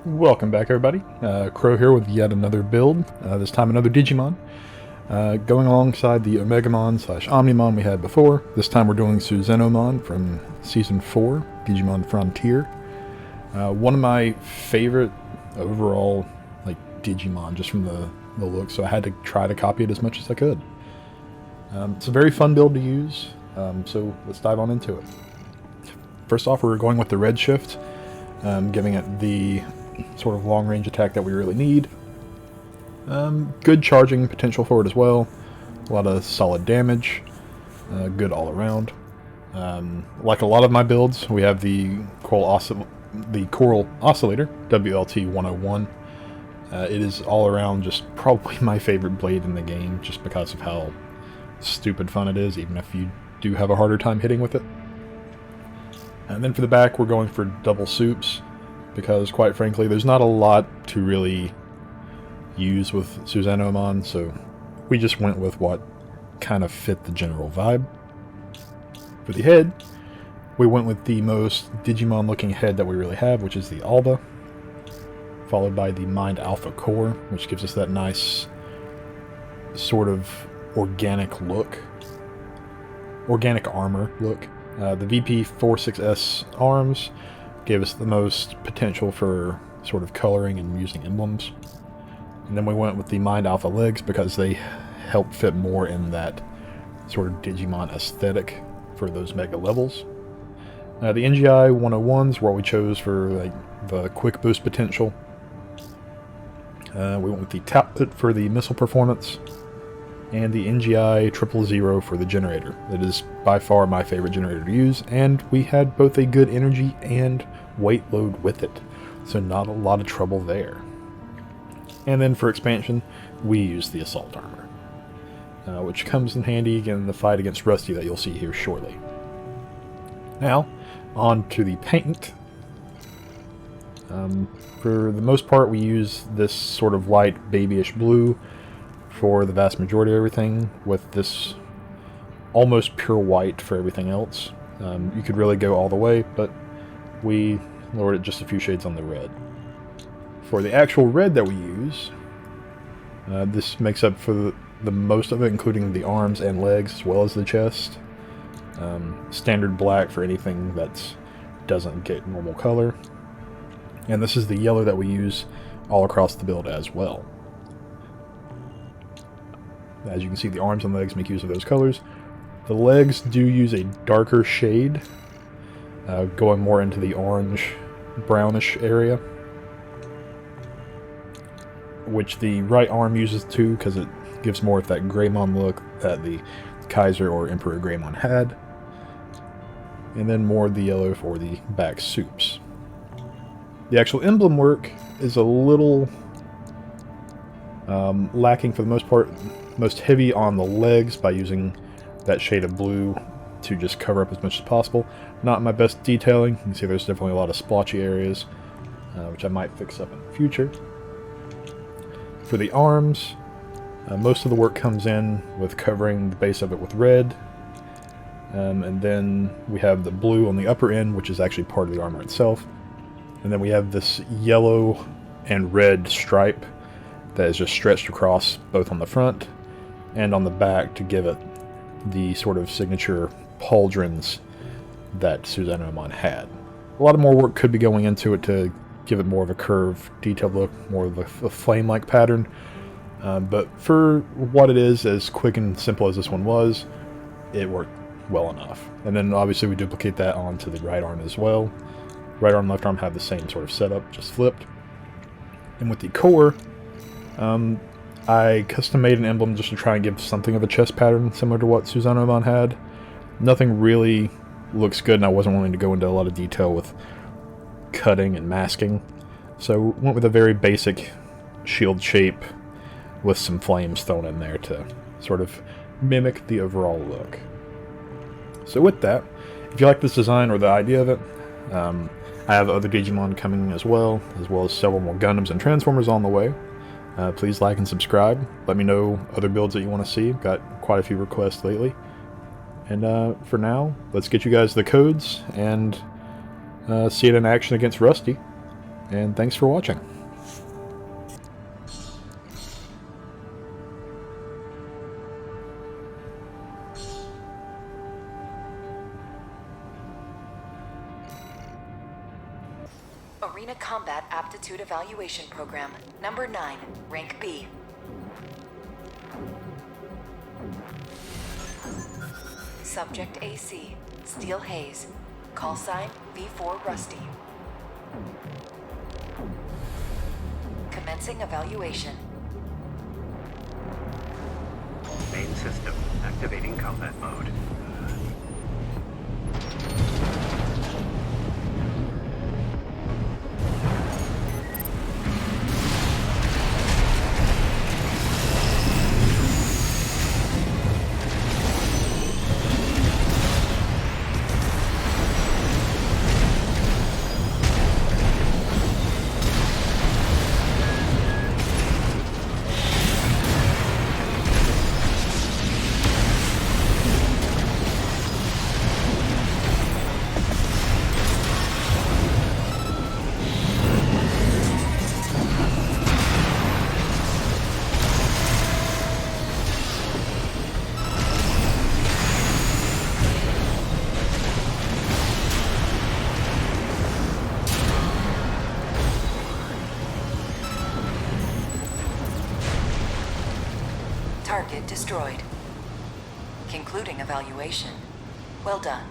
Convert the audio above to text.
Welcome back, everybody. Crow here with yet another build, this time another Digimon. Going alongside the Omegamon / Omnimon we had before. This time we're doing Susanoomon from Season 4, Digimon Frontier. One of my favorite overall Digimon, just from the look, so I had to try to copy it as much as I could. It's a very fun build to use, so let's dive on into it. First off, we're going with the REDSHIFT, giving it the sort of long-range attack that we really need. Good charging potential for it as well. A lot of solid damage. Good all around. Like a lot of my builds, we have the Coral Oscillator, WLT-101. It is all around just probably my favorite blade in the game, just because of how stupid fun it is, even if you do have a harder time hitting with it. And then for the back, we're going for double soups, because quite frankly, there's not a lot to really use with Susanoomon, so we just went with what kind of fit the general vibe. For the head, we went with the most Digimon looking head that we really have, which is the ALBA, followed by the Mind Alpha Core, which gives us that nice sort of organic look, organic armor look. The VP46S arms gave us the most potential for sort of coloring and using emblems. And then we went with the Mind Alpha legs because they help fit more in that sort of Digimon aesthetic for those mega levels. The NGI 101s were what we chose for the quick boost potential. We went with the TALBOT for the missile performance, and the NGI 000 for the generator. It is by far my favorite generator to use, and we had both a good energy and weight load with it, so not a lot of trouble there. And then for expansion, we used the Assault Armor, which comes in handy again in the fight against Rusty that you'll see here shortly. Now, on to the paint. For the most part, we use this sort of light babyish blue for the vast majority of everything, with this almost pure white for everything else. You could really go all the way, but we lowered it just a few shades on the red. For the actual red that we use, this makes up for the most of it, including the arms and legs as well as the chest. Standard black for anything that doesn't get normal color. And this is the yellow that we use all across the build as well. As you can see, the arms and legs make use of those colors. The legs do use a darker shade, going more into the orange, brownish area, which the right arm uses too, because it gives more of that Greymon look that the Kaiser or Emperor Greymon had. And then more of the yellow for the back soups. The actual emblem work is a little lacking for the most part. Most heavy on the legs by using that shade of blue to just cover up as much as possible. Not my best detailing. You can see there's definitely a lot of splotchy areas, which I might fix up in the future. For the arms, most of the work comes in with covering the base of it with red. And then we have the blue on the upper end, which is actually part of the armor itself. And then we have this yellow and red stripe that is just stretched across both on the front and on the back to give it the sort of signature pauldrons that Susanoomon had. A lot of more work could be going into it to give it more of a curved, detailed look, more of a flame-like pattern. But for what it is, as quick and simple as this one was, it worked well enough. And then obviously we duplicate that onto the right arm as well. Right arm, left arm have the same sort of setup, just flipped. And with the core, I custom made an emblem just to try and give something of a chest pattern similar to what Susanoomon had. Nothing really looks good, and I wasn't willing to go into a lot of detail with cutting and masking. So went with a very basic shield shape with some flames thrown in there to sort of mimic the overall look. So with that, if you like this design or the idea of it, I have other Digimon coming as well as several more Gundams and Transformers on the way. Please like and subscribe. Let me know other builds that you want to see. Got quite a few requests lately. And for now, let's get you guys the codes and see it in action against Rusty. and thanks for watching. Arena Combat Aptitude Evaluation Program, number 9, rank B. Subject AC, Steel Haze, call sign V4 Rusty. Commencing evaluation. Main system activating combat mode. Target destroyed. Concluding evaluation. Well done.